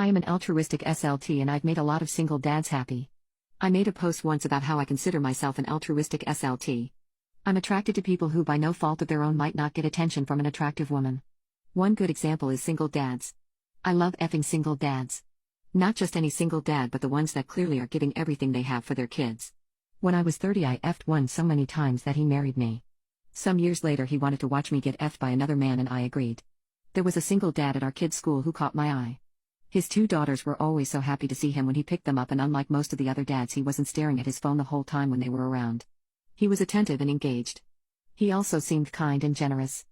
I am an altruistic SLT and I've made a lot of single dads happy. I made a post once about how I consider myself an altruistic SLT. I'm attracted to people who by no fault of their own might not get attention from an attractive woman. One good example is single dads. I love effing single dads. Not just any single dad but the ones that clearly are giving everything they have for their kids. When I was 30 I effed one so many times that he married me. Some years later he wanted to watch me get effed by another man and I agreed. There was a single dad at our kids' school who caught my eye. His two daughters were always so happy to see him when he picked them up, and unlike most of the other dads he wasn't staring at his phone the whole time when they were around. He was attentive and engaged. He also seemed kind and generous.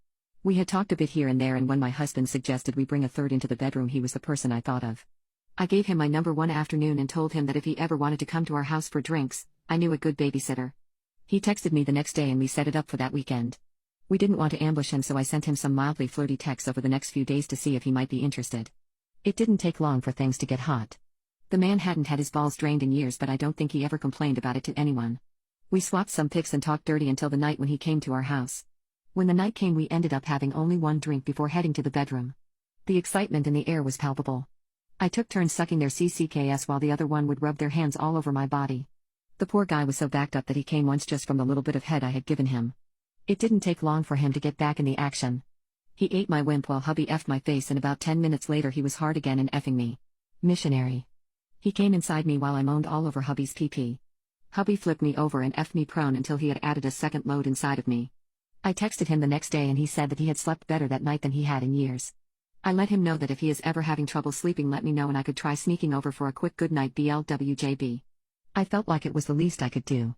We had talked a bit here and there, and when my husband suggested we bring a third into the bedroom he was the person I thought of. I gave him my number one afternoon and told him that if he ever wanted to come to our house for drinks, I knew a good babysitter. He texted me the next day and we set it up for that weekend. We didn't want to ambush him, so I sent him some mildly flirty texts over the next few days to see if he might be interested. It didn't take long for things to get hot. The man hadn't had his balls drained in years, but I don't think he ever complained about it to anyone. We swapped some pics and talked dirty until the night when he came to our house. When the night came we ended up having only one drink before heading to the bedroom. The excitement in the air was palpable. I took turns sucking their CCKS while the other one would rub their hands all over my body. The poor guy was so backed up that he came once just from the little bit of head I had given him. It didn't take long for him to get back in the action. He ate my wimp while hubby effed my face, and about 10 minutes later he was hard again and effing me. Missionary. He came inside me while I moaned all over hubby's pee-pee. Hubby flipped me over and effed me prone until he had added a second load inside of me. I texted him the next day and he said that he had slept better that night than he had in years. I let him know that if he is ever having trouble sleeping let me know and I could try sneaking over for a quick goodnight BLWJB. I felt like it was the least I could do.